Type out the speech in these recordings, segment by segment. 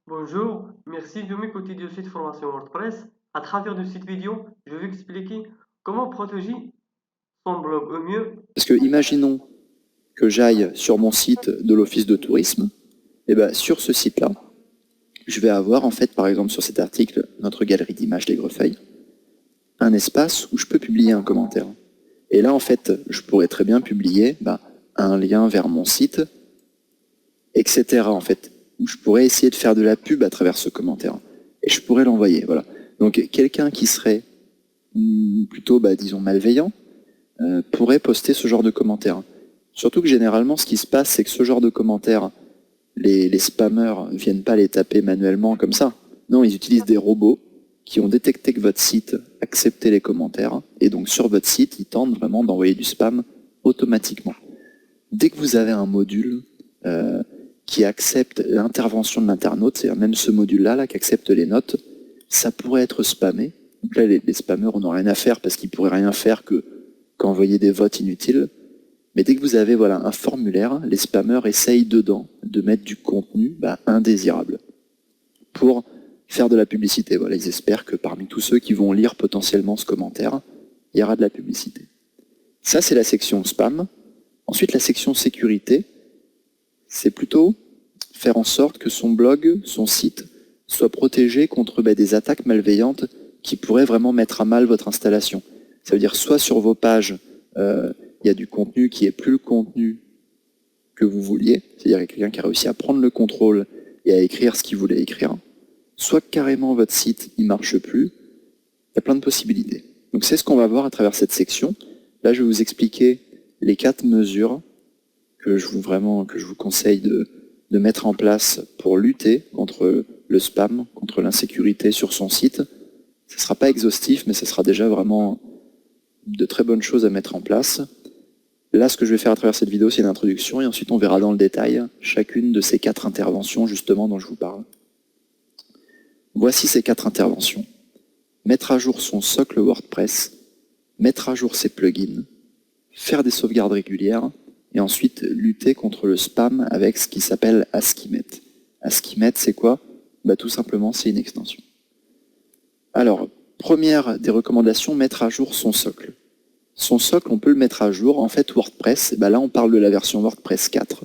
Bonjour, merci de m'écouter de cette formation WordPress. À travers de cette vidéo, je vais expliquer comment protéger son blog au mieux. Parce que imaginons que j'aille sur mon site de l'Office de tourisme, et bien sur ce site-là, je vais avoir en fait, par exemple sur cet article, notre galerie d'images des Grefeuilles, un espace où je peux publier un commentaire. Et là en fait, je pourrais très bien publier un lien vers mon site, etc. en fait, où je pourrais essayer de faire de la pub à travers ce commentaire. Et je pourrais l'envoyer, voilà. Donc quelqu'un qui serait plutôt, disons, malveillant, pourrait poster ce genre de commentaires. Surtout que généralement, ce qui se passe, c'est que ce genre de commentaires, les spammers ne viennent pas les taper manuellement comme ça. Non, ils utilisent des robots qui ont détecté que votre site acceptait les commentaires, et donc sur votre site, ils tentent vraiment d'envoyer du spam automatiquement. Dès que vous avez un module qui accepte l'intervention de l'internaute, c'est-à-dire même ce module-là qui accepte les notes, ça pourrait être spammé. Donc là, les spammers, on n'a rien à faire parce qu'ils ne pourraient rien faire qu'envoyer des votes inutiles. Mais dès que vous avez un formulaire, les spammers essayent dedans de mettre du contenu indésirable pour faire de la publicité. Voilà, ils espèrent que parmi tous ceux qui vont lire potentiellement ce commentaire, il y aura de la publicité. Ça, c'est la section spam. Ensuite, la section sécurité, c'est plutôt faire en sorte que son blog, son site, soit protégé contre des attaques malveillantes qui pourraient vraiment mettre à mal votre installation. Ça veut dire soit sur vos pages, il y a du contenu qui n'est plus le contenu que vous vouliez, c'est-à-dire quelqu'un qui a réussi à prendre le contrôle et à écrire ce qu'il voulait écrire, soit carrément votre site il ne marche plus, il y a plein de possibilités. Donc c'est ce qu'on va voir à travers cette section. Là, je vais vous expliquer les 4 mesures que je vous conseille de mettre en place pour lutter contre le spam, contre l'insécurité sur son site. Ce ne sera pas exhaustif, mais ce sera déjà vraiment de très bonnes choses à mettre en place. Là, ce que je vais faire à travers cette vidéo, c'est une introduction, et ensuite on verra dans le détail chacune de ces 4 interventions justement dont je vous parle. Voici ces 4 interventions. Mettre à jour son socle WordPress, mettre à jour ses plugins, faire des sauvegardes régulières, et ensuite lutter contre le spam avec ce qui s'appelle Askimet. Askimet, c'est quoi? Tout simplement, c'est une extension. Alors, première des recommandations, mettre à jour son socle. Son socle, on peut le mettre à jour. En fait, WordPress, là on parle de la version WordPress 4.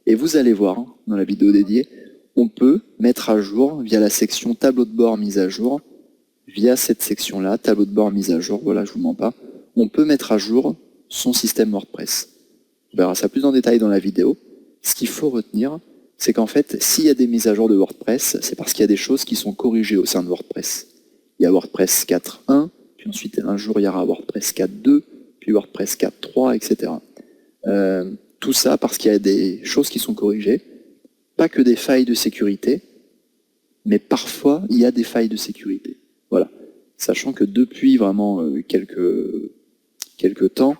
Et vous allez voir, dans la vidéo dédiée, on peut mettre à jour via la section tableau de bord mise à jour, via cette section-là, tableau de bord mise à jour, voilà, je vous mens pas, on peut mettre à jour son système WordPress. On verra ça plus en détail dans la vidéo. Ce qu'il faut retenir, c'est qu'en fait, s'il y a des mises à jour de WordPress, c'est parce qu'il y a des choses qui sont corrigées au sein de WordPress. Il y a WordPress 4.1, puis ensuite un jour il y aura WordPress 4.2, puis WordPress 4.3, etc. Tout ça parce qu'il y a des choses qui sont corrigées, pas que des failles de sécurité, mais parfois il y a des failles de sécurité. Voilà. Sachant que depuis vraiment quelques temps,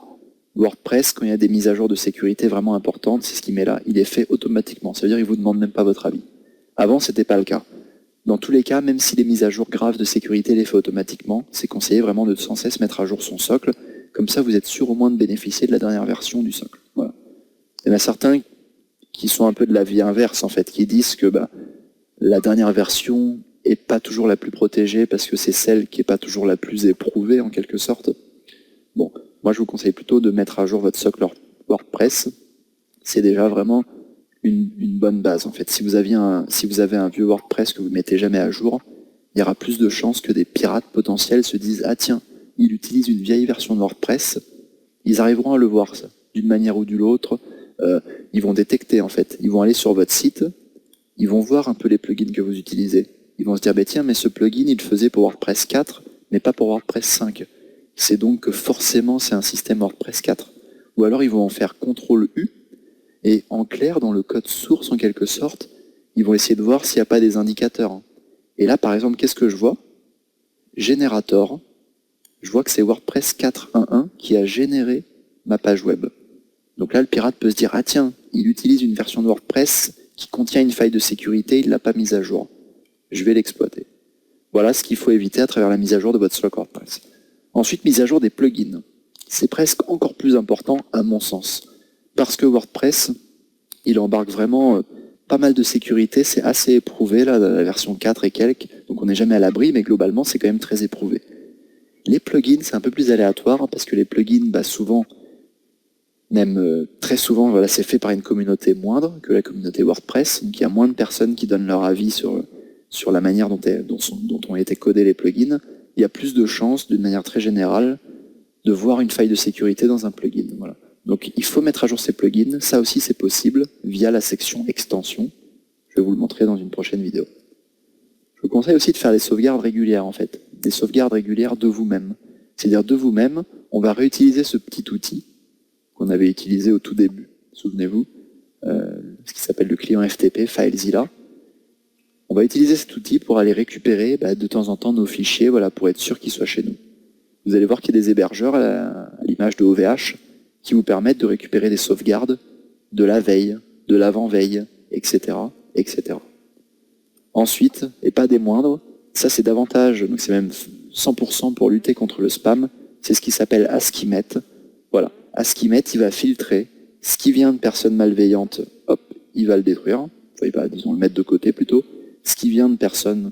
WordPress, quand il y a des mises à jour de sécurité vraiment importantes, c'est ce qu'il met là, il est fait automatiquement. Ça veut dire qu'il ne vous demande même pas votre avis. Avant, ce n'était pas le cas. Dans tous les cas, même si les mises à jour graves de sécurité les fait automatiquement, c'est conseillé vraiment de sans cesse mettre à jour son socle. Comme ça, vous êtes sûr au moins de bénéficier de la dernière version du socle. Voilà. Il y en a certains qui sont un peu de la vie inverse, en fait, qui disent que la dernière version n'est pas toujours la plus protégée parce que c'est celle qui n'est pas toujours la plus éprouvée, en quelque sorte. Bon, moi, je vous conseille plutôt de mettre à jour votre socle WordPress. C'est déjà vraiment une bonne base, en fait. Si vous avez un vieux WordPress que vous ne mettez jamais à jour, il y aura plus de chances que des pirates potentiels se disent « Ah tiens, il utilise une vieille version de WordPress ». Ils arriveront à le voir, ça, d'une manière ou d'une autre. Ils vont détecter, en fait. Ils vont aller sur votre site, ils vont voir un peu les plugins que vous utilisez. Ils vont se dire « Tiens, mais ce plugin, il le faisait pour WordPress 4, mais pas pour WordPress 5 ». C'est donc que forcément c'est un système WordPress 4. Ou alors ils vont en faire CTRL-U, et en clair, dans le code source en quelque sorte, ils vont essayer de voir s'il n'y a pas des indicateurs. Et là par exemple, qu'est-ce que je vois? Generator, je vois que c'est WordPress 4.1.1 qui a généré ma page web. Donc là le pirate peut se dire, ah tiens, il utilise une version de WordPress qui contient une faille de sécurité, il ne l'a pas mise à jour. Je vais l'exploiter. Voilà ce qu'il faut éviter à travers la mise à jour de votre socle WordPress. Ensuite, mise à jour des plugins. C'est presque encore plus important à mon sens. Parce que WordPress, il embarque vraiment pas mal de sécurité, c'est assez éprouvé, là, dans la version 4 et quelques, donc on n'est jamais à l'abri, mais globalement, c'est quand même très éprouvé. Les plugins, c'est un peu plus aléatoire, parce que les plugins, souvent, même très souvent, voilà, c'est fait par une communauté moindre que la communauté WordPress, donc il y a moins de personnes qui donnent leur avis sur la manière dont ont été codés les plugins. Il y a plus de chances, d'une manière très générale, de voir une faille de sécurité dans un plugin. Voilà. Donc il faut mettre à jour ces plugins, ça aussi c'est possible via la section extension. Je vais vous le montrer dans une prochaine vidéo. Je vous conseille aussi de faire des sauvegardes régulières en fait, des sauvegardes régulières de vous-même. C'est-à-dire de vous-même, on va réutiliser ce petit outil qu'on avait utilisé au tout début, souvenez-vous, ce qui s'appelle le client FTP, FileZilla. On va utiliser cet outil pour aller récupérer de temps en temps nos fichiers, voilà, pour être sûr qu'ils soient chez nous. Vous allez voir qu'il y a des hébergeurs à l'image de OVH qui vous permettent de récupérer des sauvegardes de la veille, de l'avant-veille, etc., etc. Ensuite, et pas des moindres, ça c'est davantage, donc c'est même 100% pour lutter contre le spam, c'est ce qui s'appelle Askimet. Voilà, Askimet, il va filtrer ce qui vient de personnes malveillantes, hop, il va le détruire, enfin, il va, disons, le mettre de côté plutôt. Ce qui vient de personnes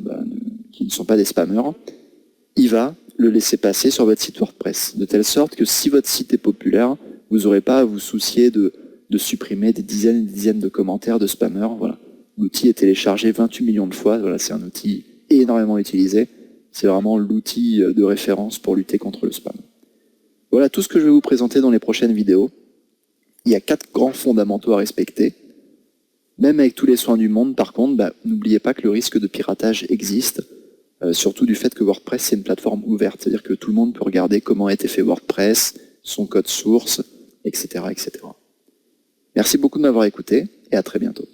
qui ne sont pas des spammers, il va le laisser passer sur votre site WordPress, de telle sorte que si votre site est populaire, vous n'aurez pas à vous soucier de supprimer des dizaines et des dizaines de commentaires de spammers. Voilà. L'outil est téléchargé 28 millions de fois, voilà, c'est un outil énormément utilisé, c'est vraiment l'outil de référence pour lutter contre le spam. Voilà tout ce que je vais vous présenter dans les prochaines vidéos. Il y a 4 grands fondamentaux à respecter. Même avec tous les soins du monde, par contre, n'oubliez pas que le risque de piratage existe, surtout du fait que WordPress c'est une plateforme ouverte, c'est-à-dire que tout le monde peut regarder comment a été fait WordPress, son code source, etc., etc. Merci beaucoup de m'avoir écouté et à très bientôt.